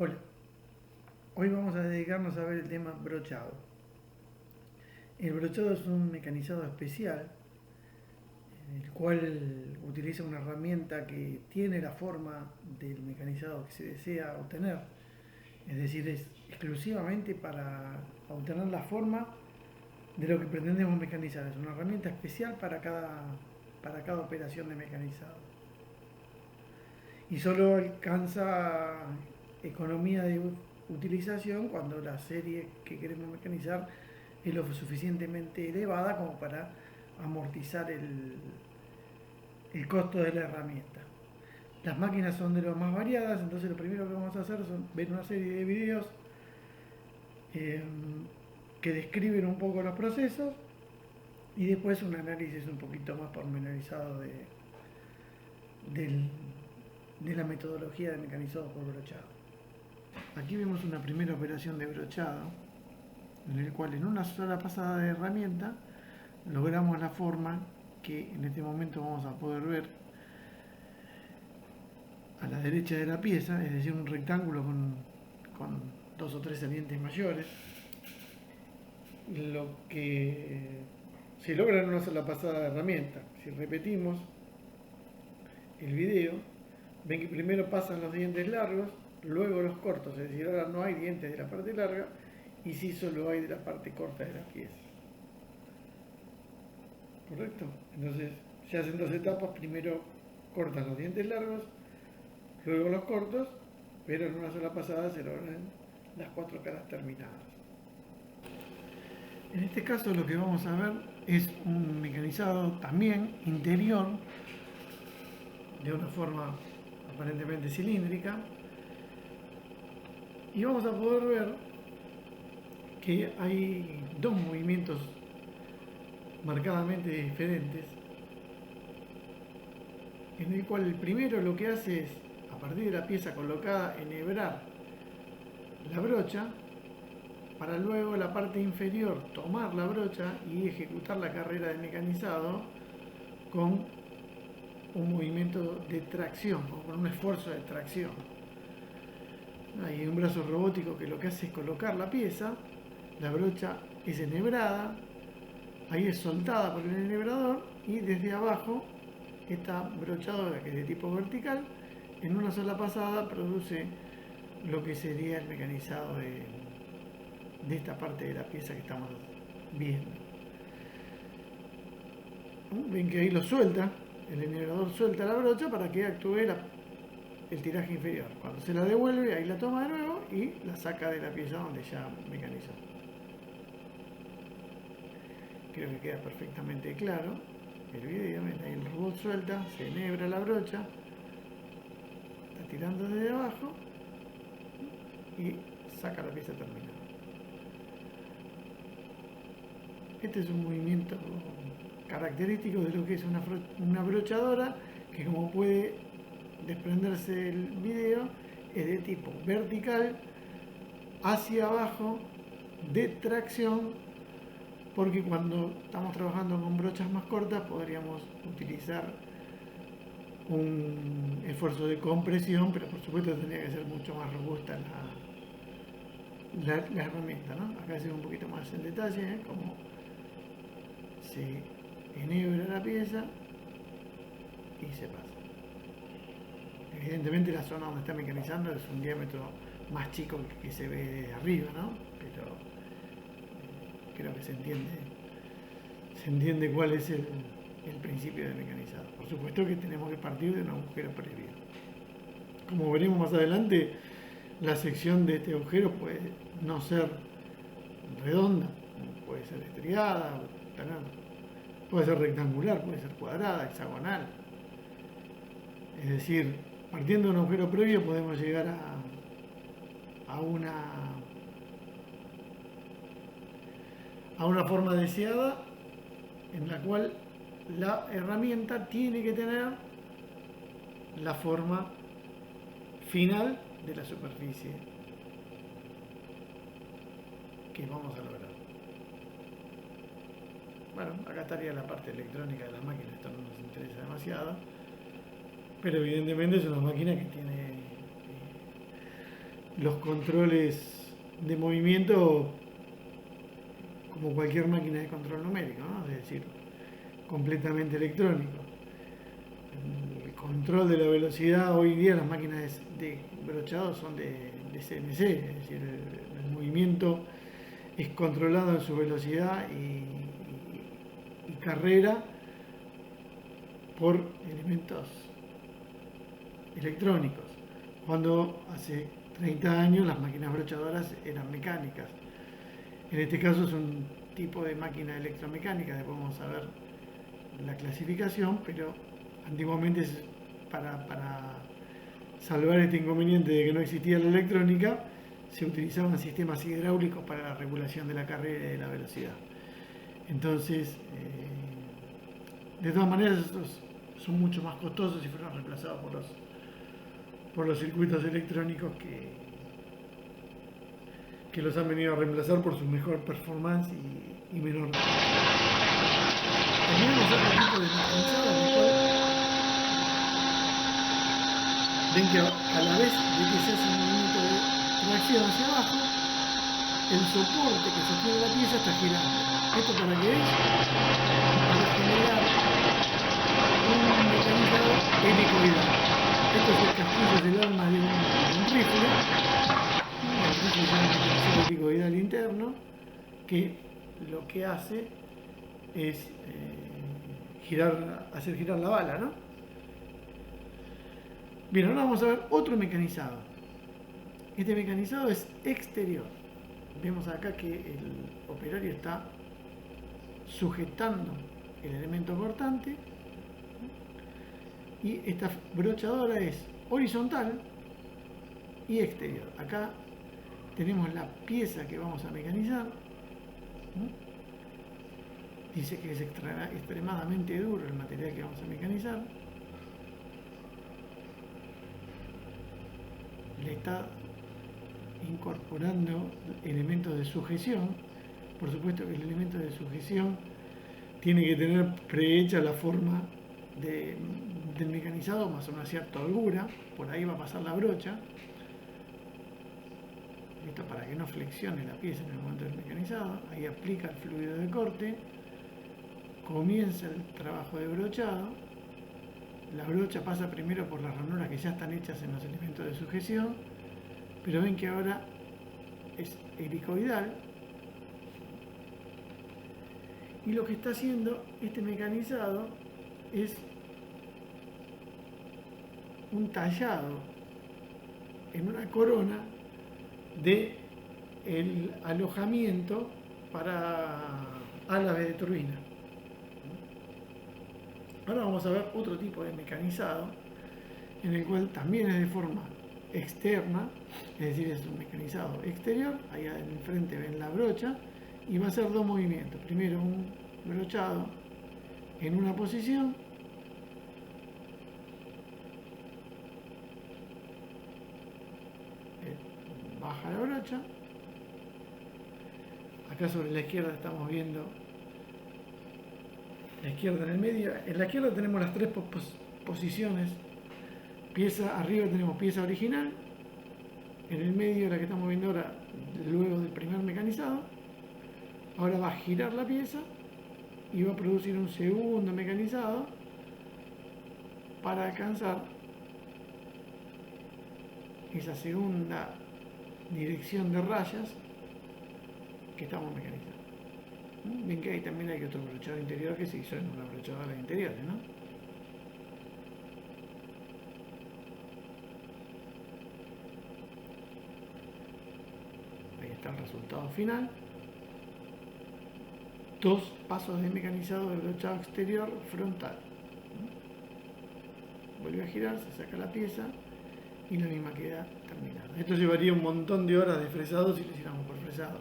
Hola, hoy vamos a dedicarnos a ver el tema brochado. El brochado es un mecanizado especial, el cual utiliza una herramienta que tiene la forma del mecanizado que se desea obtener. Es decir, es exclusivamente para obtener la forma de lo que pretendemos mecanizar. Es una herramienta especial para cada operación de mecanizado. Y solo alcanza economía de utilización cuando la serie que queremos mecanizar es lo suficientemente elevada como para amortizar el costo de la herramienta. Las máquinas son de lo más variadas, entonces lo primero que vamos a hacer son ver una serie de videos eh, que describen un poco los procesos y después un análisis un poquito más pormenorizado del- de la metodología de mecanizado por brochado. Aquí vemos una primera operación de brochado en el cual en una sola pasada de herramienta logramos la forma que en este momento vamos a poder ver a la derecha de la pieza, es decir, un rectángulo con dos o tres salientes mayores, lo que se logra en una sola pasada de herramienta. Si repetimos el video, ven que primero pasan los dientes largos, luego los cortos, es decir, ahora no hay dientes de la parte larga y sí solo hay de la parte corta de la pieza. ¿Correcto? Entonces se hacen dos etapas, primero cortan los dientes largos, luego los cortos, pero en una sola pasada se logran las cuatro caras terminadas. En este caso lo que vamos a ver es un mecanizado también interior de una forma aparentemente cilíndrica y vamos a poder ver que hay dos movimientos marcadamente diferentes en el cual el primero lo que hace es, a partir de la pieza colocada, enhebrar la brocha para luego la parte inferior tomar la brocha y ejecutar la carrera de mecanizado con un movimiento de tracción o con un esfuerzo de tracción. Hay un brazo robótico que lo que hace es colocar la pieza, la brocha es enhebrada, ahí es soltada por el enhebrador y desde abajo esta brochadora, que es de tipo vertical, en una sola pasada produce lo que sería el mecanizado de esta parte de la pieza que estamos viendo. Ven que ahí lo suelta, el enhebrador suelta la brocha para que actúe el tiraje inferior. Cuando se la devuelve, ahí la toma de nuevo y la saca de la pieza donde ya mecanizó. Creo que queda perfectamente claro el video. Ahí el robot suelta, se enhebra la brocha, está tirando desde abajo y saca la pieza terminada. Este es un movimiento característico de lo que es una brochadora que, como puede desprenderse del video, es de tipo vertical hacia abajo de tracción, porque cuando estamos trabajando con brochas más cortas podríamos utilizar un esfuerzo de compresión, pero por supuesto tendría que ser mucho más robusta la herramienta, ¿no? Acá se ve un poquito más en detalle, cómo se enhebra la pieza y se pasa. Evidentemente la zona donde está mecanizando es un diámetro más chico que se ve desde arriba, ¿no? Pero creo que se entiende cuál es el principio del mecanizado. Por supuesto que tenemos que partir de un agujero previo. Como veremos más adelante, la sección de este agujero puede no ser redonda, puede ser estriada, puede ser rectangular, puede ser cuadrada, hexagonal. Es decir, partiendo de un agujero previo podemos llegar a una forma deseada en la cual la herramienta tiene que tener la forma final de la superficie que vamos a lograr. Bueno, acá estaría la parte electrónica de la máquina, esto no nos interesa demasiado, pero evidentemente es una máquina que tiene los controles de movimiento como cualquier máquina de control numérico, ¿no? Es decir, completamente electrónico. El control de la velocidad hoy en día, las máquinas de brochado son de CNC, es decir, el movimiento es controlado en su velocidad y carrera por elementos electrónicos. Cuando hace 30 años las máquinas brochadoras eran mecánicas. En este caso es un tipo de máquina electromecánica, después vamos a ver la clasificación, pero antiguamente para salvar este inconveniente de que no existía la electrónica, se utilizaban sistemas hidráulicos para la regulación de la carrera y de la velocidad. Entonces, de todas maneras, estos son mucho más costosos y fueron reemplazados por los circuitos electrónicos que los han venido a reemplazar por su mejor performance y menor. También vamos a ver un tipo de mecanizado en el cual ven que a la vez de que se hace un movimiento de tracción hacia abajo, el soporte que sostiene la pieza está girando. ¿Esto para qué es? Para generar un mecanizado helicoidal. Esto es el casquillo del arma de un rifle. El rifle es un mecanizado helicoidal interno que lo que hace es hacer girar la bala, ¿no? Bien, ahora vamos a ver otro mecanizado. Este mecanizado es exterior. Vemos acá que el operario está sujetando el elemento cortante y esta brochadora es horizontal y exterior. Acá tenemos la pieza que vamos a mecanizar. Dice que es extremadamente duro el material que vamos a mecanizar. Le está incorporando elementos de sujeción. Por supuesto que el elemento de sujeción tiene que tener prehecha la forma del mecanizado más una cierta holgura. Por ahí va a pasar la brocha. Esto para que no flexione la pieza en el momento del mecanizado. Ahí aplica el fluido de corte. Comienza el trabajo de brochado. La brocha pasa primero por las ranuras que ya están hechas en los elementos de sujeción, pero ven que ahora es helicoidal. Y lo que está haciendo este mecanizado es un tallado en una corona de el alojamiento para alas de turbina. Ahora vamos a ver otro tipo de mecanizado en el cual también es de forma externa, es decir, es un mecanizado exterior. Ahí enfrente ven la brocha y va a hacer dos movimientos. Primero un brochado en una posición, baja la brocha. Acá sobre la izquierda estamos viendo la izquierda en el medio. En la izquierda tenemos las tres posiciones. Pieza arriba tenemos pieza original, en el medio la que estamos viendo ahora, luego del primer mecanizado. Ahora va a girar la pieza y va a producir un segundo mecanizado para alcanzar esa segunda dirección de rayas que estamos mecanizando. Ven que ahí también hay otro brochado interior que se hizo en una brochadora de interiores, ¿no? Ahí está el resultado final. Dos pasos de mecanizado de brochado exterior frontal. Vuelve a girar, se saca la pieza y la misma queda terminada. Esto llevaría un montón de horas de fresado si lo hiciéramos por fresado.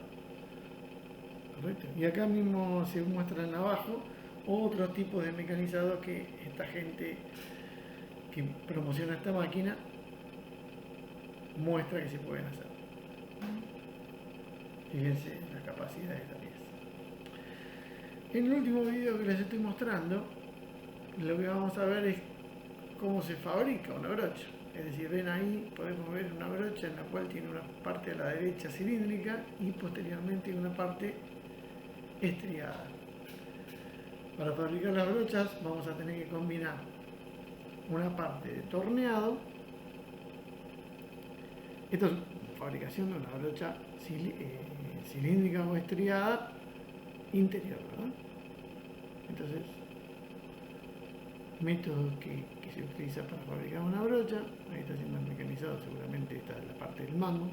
Correcto. Y acá mismo se muestran abajo otros tipos de mecanizados que esta gente que promociona esta máquina muestra que se pueden hacer. Fíjense la capacidad de esta pieza. En el último video que les estoy mostrando, lo que vamos a ver es cómo se fabrica una brocha. Es decir, ven ahí, podemos ver una brocha en la cual tiene una parte a la derecha cilíndrica y posteriormente una parte estriada. Para fabricar las brochas vamos a tener que combinar una parte de torneado. Esto es fabricación de una brocha cilíndrica o estriada interior, ¿verdad? Entonces, método que se utiliza para fabricar una brocha. Ahí está siendo mecanizado, seguramente esta es la parte del mango,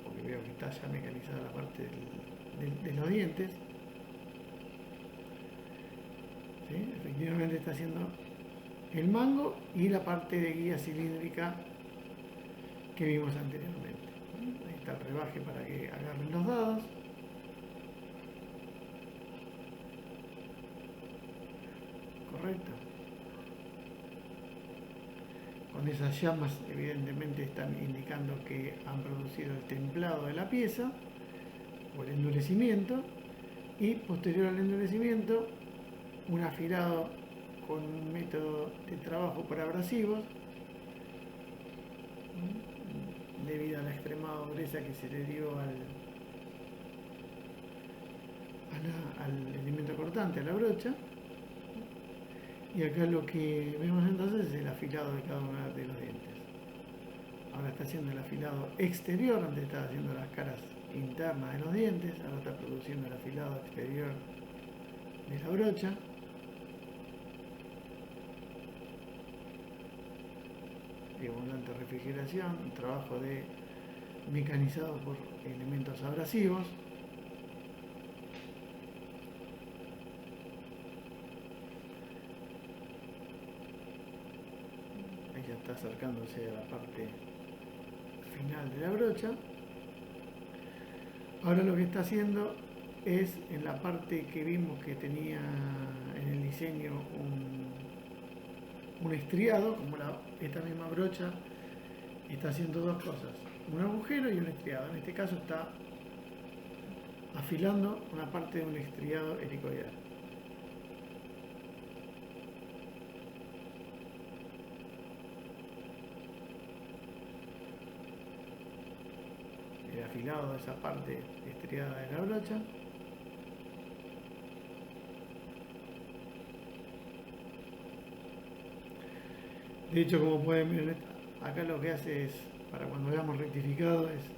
porque veo que está ya mecanizada la parte de los dientes. ¿Sí? Efectivamente está haciendo el mango y la parte de guía cilíndrica que vimos anteriormente. Ahí está el rebaje para que agarren los dados. Correcto. Con esas llamas evidentemente están indicando que han producido el templado de la pieza o el endurecimiento, y posterior al endurecimiento un afilado con un método de trabajo por abrasivos debido a la extremada dureza que se le dio al elemento cortante, a la brocha. Y acá lo que vemos entonces es el afilado de cada uno de los dientes. Ahora está haciendo el afilado exterior, antes estaba haciendo las caras internas de los dientes, ahora está produciendo el afilado exterior de la brocha. Y abundante refrigeración, un trabajo de mecanizado por elementos abrasivos. Ahí ya está acercándose a la parte final de la brocha. Ahora lo que está haciendo es, en la parte que vimos que tenía en el diseño un estriado, como esta misma brocha, está haciendo dos cosas: un agujero y un estriado. En este caso está afilando una parte de un estriado helicoidal. El afilado de esa parte estriada de la brocha. De hecho, como pueden ver, acá lo que hace es, para cuando veamos rectificado, es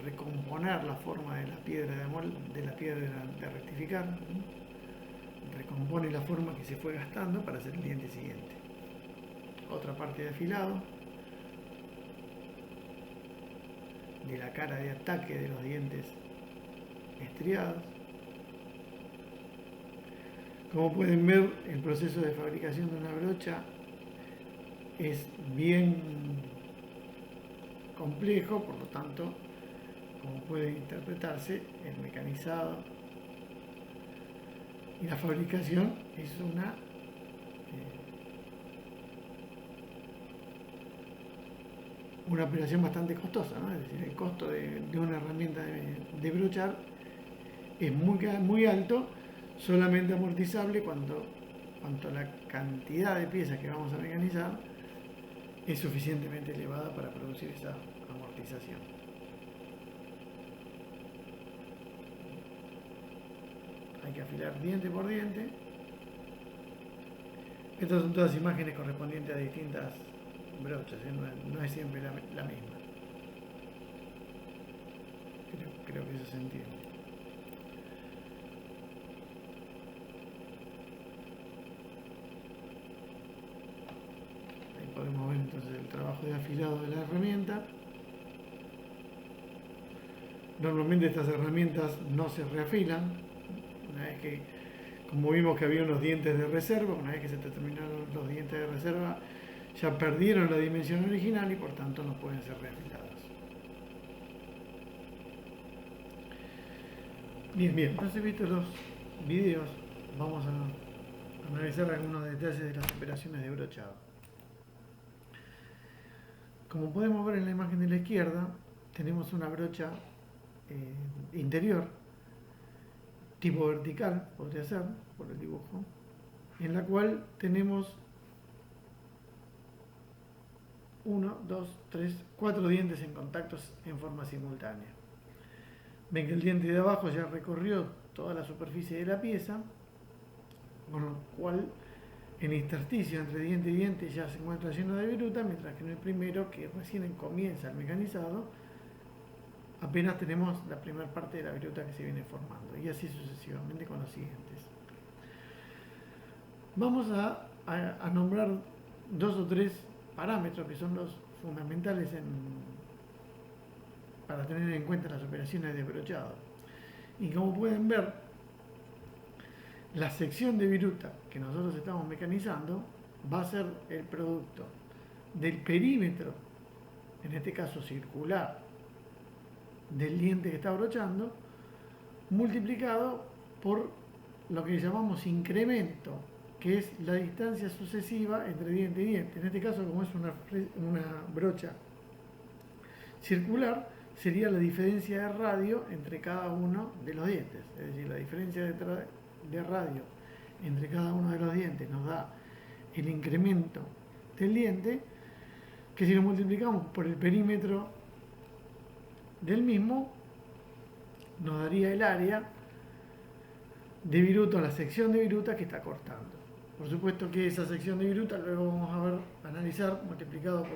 recomponer la forma de la piedra de rectificar. Recompone la forma que se fue gastando para hacer el diente siguiente. Otra parte de afilado de la cara de ataque de los dientes estriados. Como pueden ver, el proceso de fabricación de una brocha es bien complejo, por lo tanto, como puede interpretarse, el mecanizado y la fabricación es una operación bastante costosa, ¿no? Es decir, el costo de una herramienta de brochar es muy alto, solamente amortizable cuanto la cantidad de piezas que vamos a mecanizar es suficientemente elevada para producir esa amortización. Hay que afilar diente por diente. Estas son todas imágenes correspondientes a distintas brochas, no es siempre la misma. Creo que eso se entiende. Ahí podemos ver entonces el trabajo de afilado de la herramienta. Normalmente estas herramientas no se reafilan. Una vez que, como vimos que había unos dientes de reserva, una vez que se terminaron los dientes de reserva, ya perdieron la dimensión original y por tanto no pueden ser reafilados. Bien, entonces, visto los videos, vamos a analizar algunos detalles de las operaciones de brochado. Como podemos ver en la imagen de la izquierda, tenemos una brocha interior, tipo vertical, podría ser, por el dibujo, en la cual tenemos 1, 2, 3, 4 dientes en contactos en forma simultánea. Ven que el diente de abajo ya recorrió toda la superficie de la pieza, con lo cual el intersticio entre diente y diente ya se encuentra lleno de viruta, mientras que en el primero, que recién comienza el mecanizado, apenas tenemos la primera parte de la viruta que se viene formando, y así sucesivamente con los siguientes. Vamos a nombrar 2 o 3 parámetros que son los fundamentales para tener en cuenta las operaciones de brochado. Y como pueden ver, la sección de viruta que nosotros estamos mecanizando va a ser el producto del perímetro, en este caso circular, del diente que está brochando, multiplicado por lo que llamamos incremento, que es la distancia sucesiva entre diente y diente. En este caso, como es una brocha circular, sería la diferencia de radio entre cada uno de los dientes. Es decir, la diferencia de radio entre cada uno de los dientes nos da el incremento del diente, que si lo multiplicamos por el perímetro del mismo, nos daría el área de viruta, la sección de viruta que está cortando. Por supuesto que esa sección de viruta luego vamos a analizar multiplicado por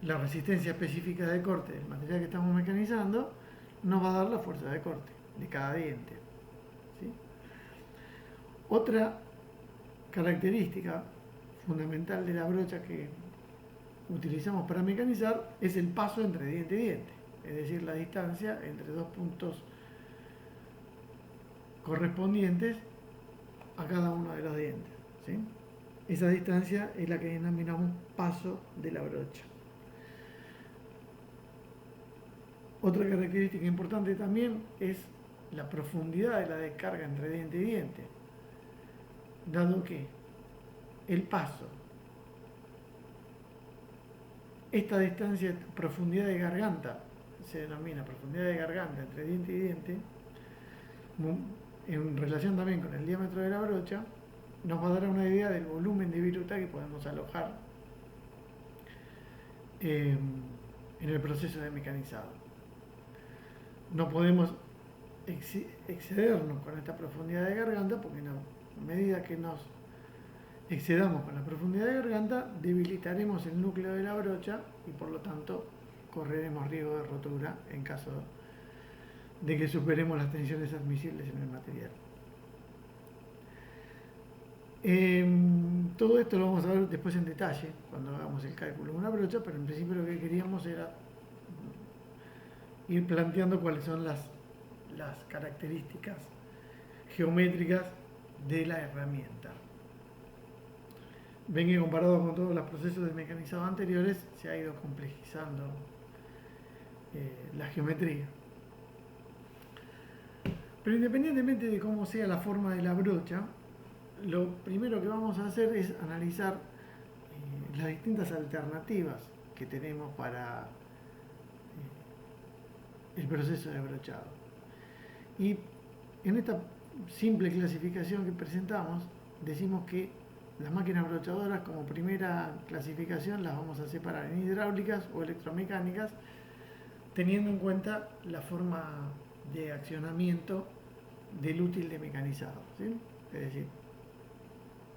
la resistencia específica de corte del material que estamos mecanizando, nos va a dar la fuerza de corte de cada diente. ¿Sí? Otra característica fundamental de la brocha que utilizamos para mecanizar es el paso entre diente y diente, es decir, la distancia entre dos puntos correspondientes a cada uno de los dientes. ¿Sí? Esa distancia es la que denominamos paso de la brocha. Otra característica importante también es la profundidad de la descarga entre diente y diente, dado que el paso, esta distancia, profundidad de garganta, se denomina profundidad de garganta entre diente y diente, en relación también con el diámetro de la brocha, nos va a dar una idea del volumen de viruta que podemos alojar en el proceso de mecanizado. No podemos excedernos con esta profundidad de garganta, porque a medida que nos excedamos con la profundidad de garganta, debilitaremos el núcleo de la brocha y por lo tanto correremos riesgo de rotura en caso de que superemos las tensiones admisibles en el material. Todo esto lo vamos a ver después en detalle cuando hagamos el cálculo de una brocha, pero en principio lo que queríamos era ir planteando cuáles son las características geométricas de la herramienta. Ven que comparado con todos los procesos de mecanizado anteriores se ha ido complejizando la geometría. Pero independientemente de cómo sea la forma de la brocha, lo primero que vamos a hacer es analizar las distintas alternativas que tenemos para el proceso de brochado. Y en esta simple clasificación que presentamos, decimos que las máquinas brochadoras, como primera clasificación, las vamos a separar en hidráulicas o electromecánicas, teniendo en cuenta la forma de accionamiento del útil de mecanizado, ¿sí? Es decir,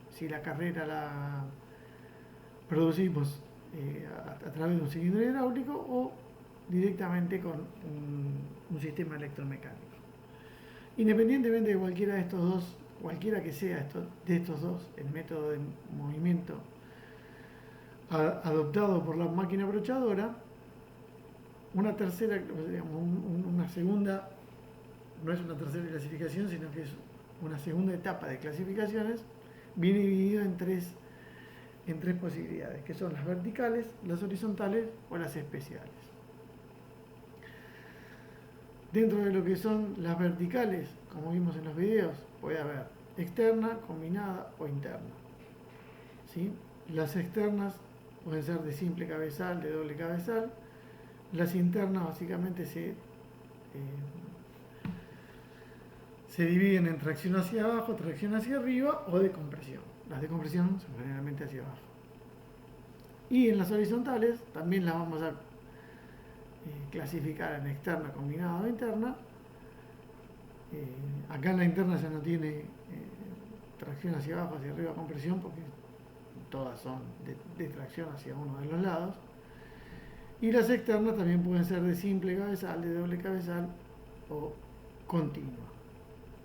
si la carrera la producimos a través de un cilindro hidráulico o directamente con un sistema electromecánico. Independientemente de cualquiera de estos dos, cualquiera que sea de estos dos, el método de movimiento adoptado por la máquina brochadora, una tercera, digamos, una segunda, no es una tercera clasificación, sino que es una segunda etapa de clasificaciones, viene dividido en tres posibilidades, que son las verticales, las horizontales o las especiales. Dentro de lo que son las verticales, como vimos en los videos, puede haber externa, combinada o interna. ¿Sí? Las externas pueden ser de simple cabezal, de doble cabezal. Las internas básicamente se dividen en tracción hacia abajo, tracción hacia arriba o de compresión. Las de compresión son generalmente hacia abajo. Y en las horizontales también las vamos a clasificar en externa, combinada o interna. Acá en la interna ya no tiene tracción hacia abajo, hacia arriba, compresión, porque todas son de tracción hacia uno de los lados. Y las externas también pueden ser de simple cabezal, de doble cabezal o continua.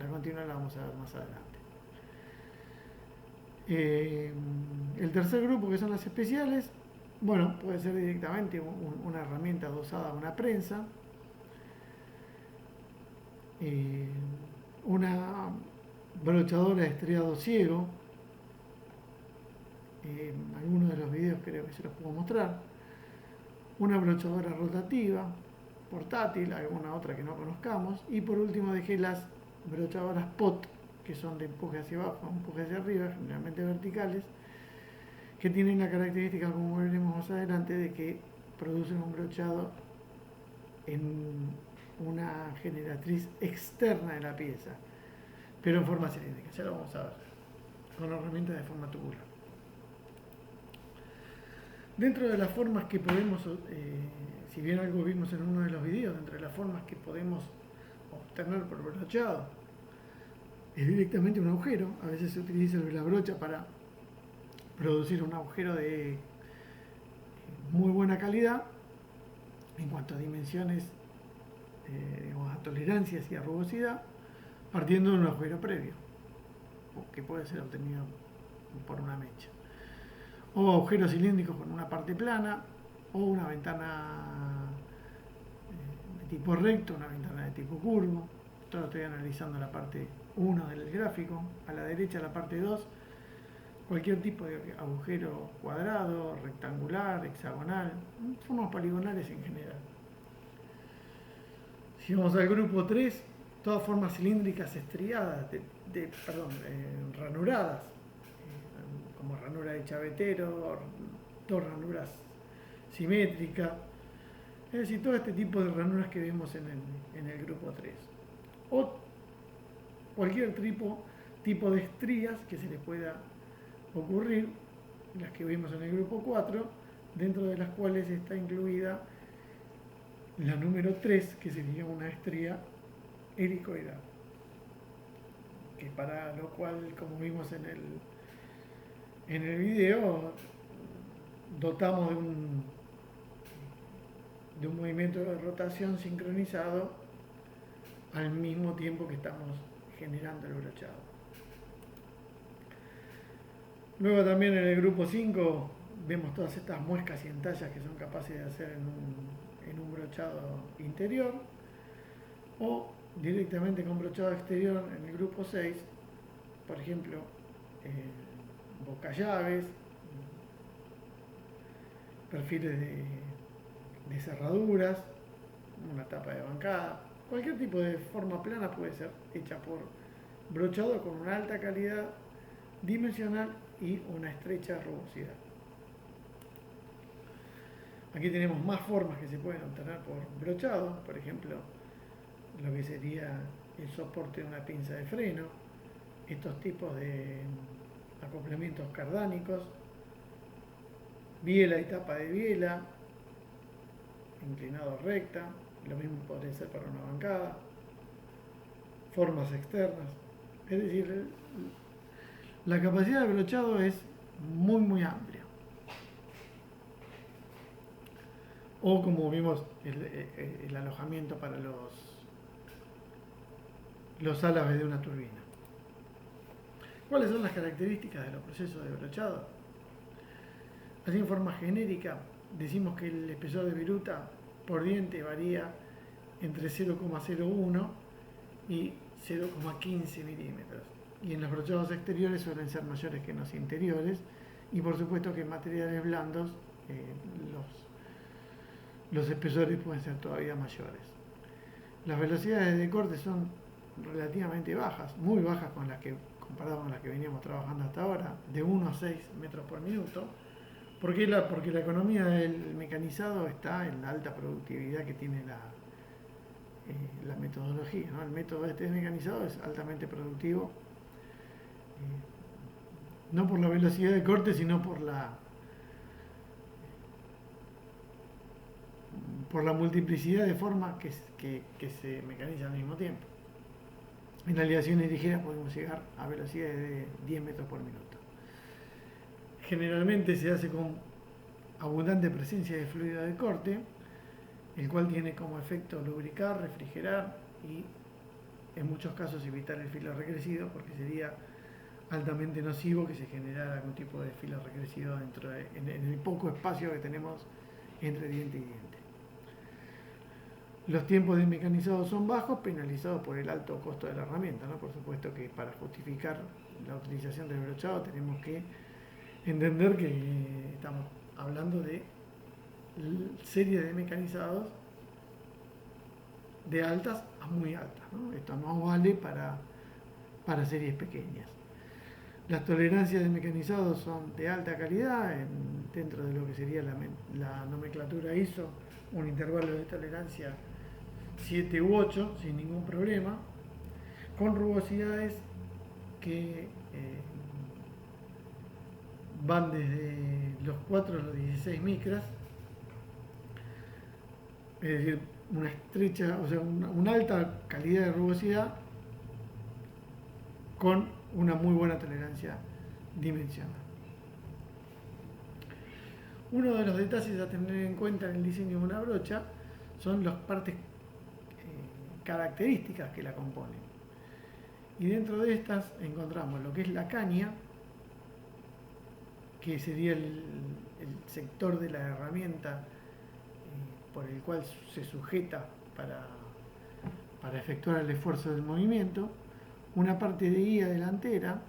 La continua la vamos a ver más adelante. El tercer grupo, que son las especiales, bueno, puede ser directamente una herramienta adosada a una prensa, una brochadora de estriado ciego. En algunos de los videos creo que se los puedo mostrar. Una brochadora rotativa, portátil, alguna otra que no conozcamos. Y por último dejé las brochadoras pot, que son de empuje hacia abajo, empuje hacia arriba, generalmente verticales, que tienen la característica, como veremos más adelante, de que producen un brochado en una generatriz externa de la pieza, pero en forma cilíndrica. Ya lo vamos a ver, con herramientas de forma tubular. Dentro de las formas que podemos, si bien algo vimos en uno de los videos, dentro de las formas que podemos obtener por brochado, es directamente un agujero. A veces se utiliza la brocha para producir un agujero de muy buena calidad en cuanto a dimensiones, a tolerancias y a rugosidad, partiendo de un agujero previo, que puede ser obtenido por una mecha. O agujeros cilíndricos con una parte plana, o una ventana de tipo recto, una ventana de tipo curvo. Esto lo estoy analizando en la parte 1 del gráfico. A la derecha la parte 2, cualquier tipo de agujero cuadrado, rectangular, hexagonal, formas poligonales en general. Si vamos al grupo 3, todas formas cilíndricas estriadas, ranuradas, como ranura de chavetero, dos ranuras simétricas, es decir, todo este tipo de ranuras que vemos en el grupo 3. O cualquier tipo de estrías que se les pueda ocurrir, las que vimos en el grupo 4, dentro de las cuales está incluida la número 3, que sería una estría helicoidal, que para lo cual, como vimos en el video, dotamos de un movimiento de rotación sincronizado al mismo tiempo que estamos generando el brochado. Luego también en el grupo 5 vemos todas estas muescas y entallas que son capaces de hacer en un brochado interior, o directamente con brochado exterior en el grupo 6, por ejemplo, bocallaves, perfiles de cerraduras, una tapa de bancada. Cualquier tipo de forma plana puede ser hecha por brochado con una alta calidad dimensional y una estrecha rugosidad. Aquí tenemos más formas que se pueden obtener por brochado, por ejemplo, lo que sería el soporte de una pinza de freno, estos tipos de acoplamientos cardánicos, biela y tapa de biela, inclinado recta, lo mismo podría ser para una bancada, formas externas. Es decir, la capacidad de brochado es muy amplia. O como vimos, el alojamiento para los álabes de una turbina. ¿Cuáles son las características de los procesos de brochado? Así en forma genérica, decimos que el espesor de viruta por diente varía entre 0,01 y 0,15 milímetros. Y en los brochados exteriores suelen ser mayores que en los interiores. Y por supuesto que en materiales blandos los espesores pueden ser todavía mayores. Las velocidades de corte son relativamente bajas, muy bajas comparadas con las que veníamos trabajando hasta ahora, de 1 a 6 metros por minuto. Porque la economía del mecanizado está en la alta productividad que tiene la metodología, ¿no? El método este de mecanizado es altamente productivo, no por la velocidad de corte, sino por por la multiplicidad de formas que se mecanizan al mismo tiempo. En aleaciones ligeras podemos llegar a velocidades de 10 metros por minuto. Generalmente se hace con abundante presencia de fluido de corte, el cual tiene como efecto lubricar, refrigerar y en muchos casos evitar el filo recrecido, porque sería altamente nocivo que se generara algún tipo de filo recrecido en el poco espacio que tenemos entre diente y diente. Los tiempos de mecanizado son bajos, penalizados por el alto costo de la herramienta, ¿no? Por supuesto que para justificar la utilización del brochado tenemos que entender que estamos hablando de series de mecanizados de altas a muy altas, ¿no? Esto no vale para series pequeñas. Las tolerancias de mecanizados son de alta calidad, dentro de lo que sería la nomenclatura ISO, un intervalo de tolerancia 7 u 8 sin ningún problema, con rugosidades que van desde los 4 a los 16 micras, es decir, una estrecha, o sea, una alta calidad de rugosidad con una muy buena tolerancia dimensional. Uno de los detalles a tener en cuenta en el diseño de una brocha son las partes características que la componen. Y dentro de estas encontramos lo que es la caña, que sería el sector de la herramienta por el cual se sujeta para efectuar el esfuerzo del movimiento, una parte de guía delantera,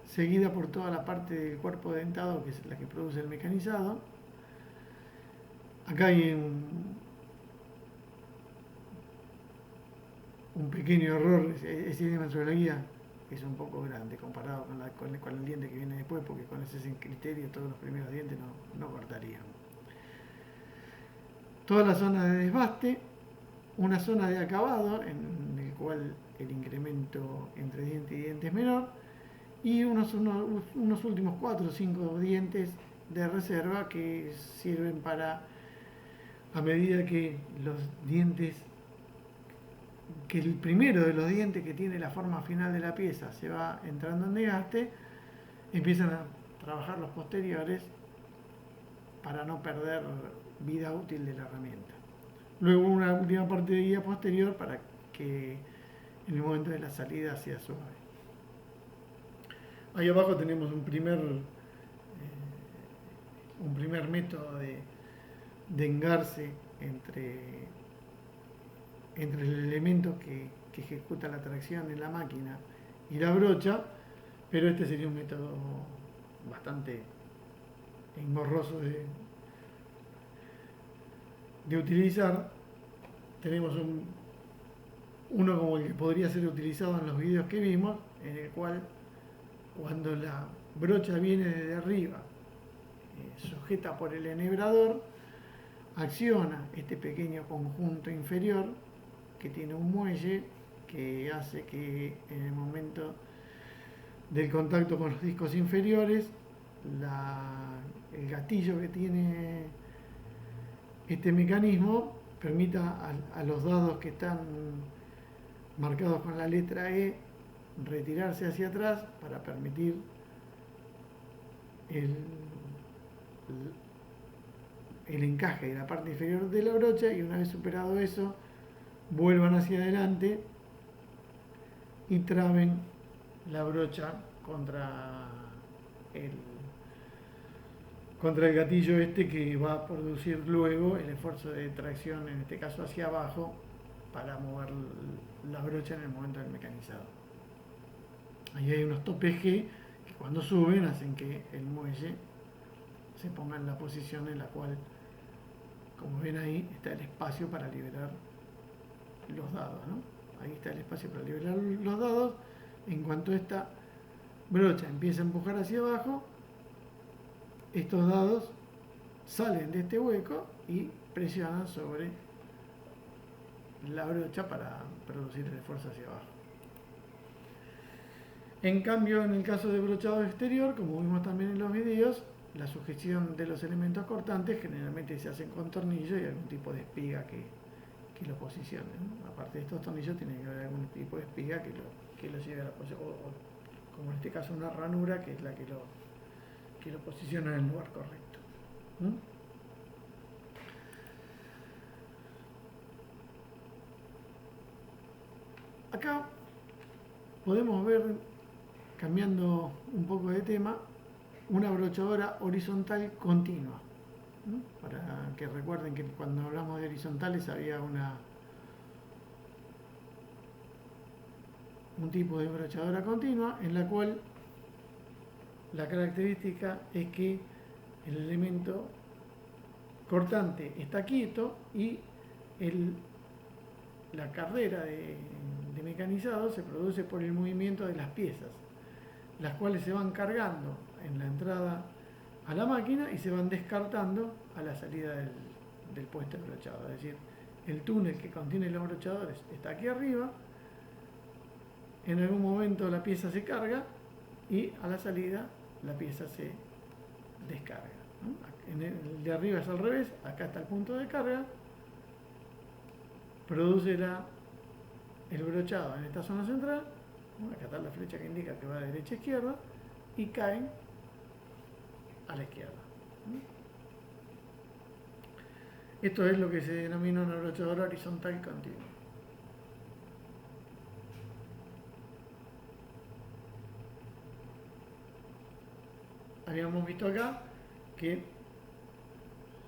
seguida por toda la parte del cuerpo dentado, que es la que produce el mecanizado. Acá hay un pequeño error, ese diámetro de la guía es un poco grande comparado con el diente que viene después, porque con ese criterio todos los primeros dientes no cortarían. Toda la zona de desbaste, una zona de acabado en el cual el incremento entre diente y diente es menor, y unos últimos 4 o 5 dientes de reserva que sirven para, a medida que los dientes, que el primero de los dientes que tiene la forma final de la pieza se va entrando en desgaste, empiezan a trabajar los posteriores para no perder vida útil de la herramienta. Luego una última parte de guía posterior para que en el momento de la salida sea suave. Ahí abajo tenemos un primer método de engarce entre el elemento que ejecuta la tracción en la máquina y la brocha, pero este sería un método bastante engorroso de utilizar. Tenemos uno como el que podría ser utilizado en los videos que vimos, en el cual cuando la brocha viene desde arriba, sujeta por el enhebrador, acciona este pequeño conjunto inferior que tiene un muelle que hace que en el momento del contacto con los discos inferiores, el gatillo que tiene este mecanismo permita a los dados que están marcados con la letra E retirarse hacia atrás para permitir el encaje de la parte inferior de la brocha, y una vez superado eso vuelvan hacia adelante y traben la brocha contra el gatillo este, que va a producir luego el esfuerzo de tracción, en este caso hacia abajo, para mover la brocha en el momento del mecanizado. Ahí hay unos topes G que cuando suben hacen que el muelle se ponga en la posición en la cual, como ven ahí, está el espacio para liberar los dados, ¿no? Ahí está el espacio para liberar los dados. En cuanto esta brocha empieza a empujar hacia abajo, estos dados salen de este hueco y presionan sobre la brocha para producir el esfuerzo hacia abajo. En cambio, en el caso de brochado exterior, como vimos también en los videos, la sujeción de los elementos cortantes generalmente se hacen con tornillos y algún tipo de espiga que lo posicione, ¿no? Aparte de estos tornillos tiene que haber algún tipo de espiga que lo lleve a la posición, o como en este caso una ranura que es la que lo posiciona en el lugar correcto. ¿Mm? Acá podemos ver, cambiando un poco de tema, una brochadora horizontal continua, ¿no? Para que recuerden que cuando hablamos de horizontales había un tipo de brochadora continua en la cual la característica es que el elemento cortante está quieto y la carrera de mecanizado se produce por el movimiento de las piezas, las cuales se van cargando en la entrada a la máquina y se van descartando a la salida del puesto de brochado. Es decir, el túnel que contiene los brochadores está aquí arriba, en algún momento la pieza se carga y a la salida la pieza se descarga, ¿no? En el de arriba es al revés, acá está el punto de carga, produce el brochado en esta zona central, ¿no? Acá está la flecha que indica que va de derecha a izquierda y caen a la izquierda, ¿no? Esto es lo que se denomina una brochadora horizontal continua. Habíamos visto acá que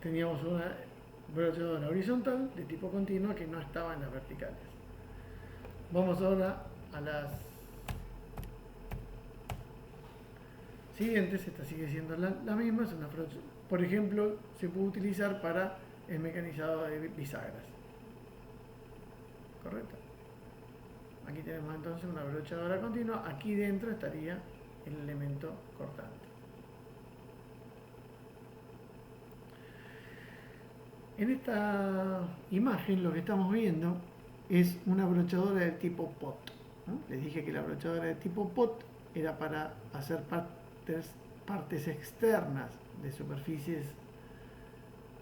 teníamos una brochadora horizontal de tipo continuo que no estaba en las verticales. Vamos ahora a las siguientes. Esta sigue siendo la misma, es una brochadora. Por ejemplo, se puede utilizar para el mecanizado de bisagras. ¿Correcto? Aquí tenemos entonces una brochadora continua. Aquí dentro estaría el elemento cortante. En esta imagen lo que estamos viendo es una brochadora del tipo pot, ¿no? Les dije que la brochadora de tipo pot era para hacer partes externas de superficies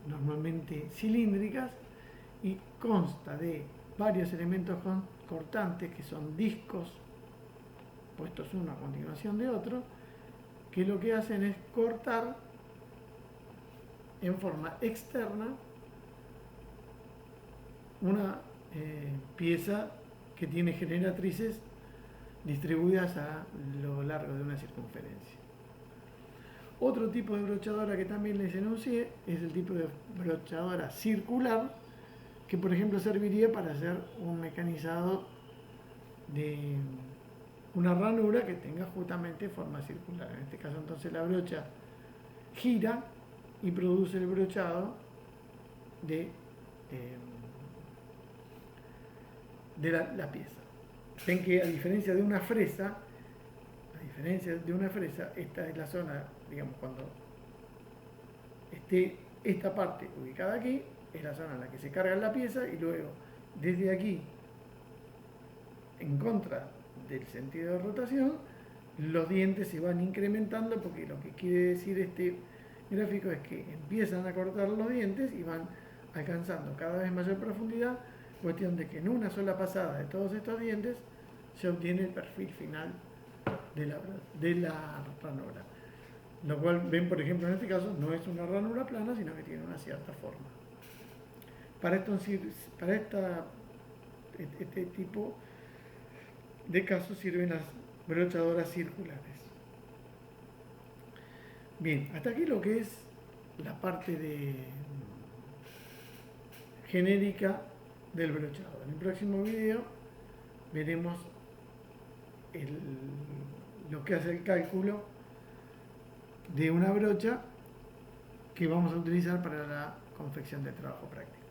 normalmente cilíndricas y consta de varios elementos cortantes que son discos puestos uno a continuación de otro, que lo que hacen es cortar en forma externa una pieza que tiene generatrices distribuidas a lo largo de una circunferencia. Otro tipo de brochadora que también les enuncié es el tipo de brochadora circular, que por ejemplo serviría para hacer un mecanizado de una ranura que tenga justamente forma circular. En este caso entonces la brocha gira y produce el brochado de la pieza. Ven que a diferencia de una fresa, esta es la zona, digamos, cuando esté esta parte ubicada aquí, es la zona en la que se carga la pieza y luego desde aquí, en contra del sentido de rotación, los dientes se van incrementando, porque lo que quiere decir este gráfico es que empiezan a cortar los dientes y van alcanzando cada vez mayor profundidad, cuestión de que en una sola pasada de todos estos dientes se obtiene el perfil final de la ranura. Lo cual ven, por ejemplo, en este caso no es una ranura plana, sino que tiene una cierta forma. Para este tipo de casos sirven las brochadoras circulares. Bien, hasta aquí lo que es la parte genérica del brochado. En el próximo video veremos lo que hace el cálculo de una brocha que vamos a utilizar para la confección de trabajo práctico.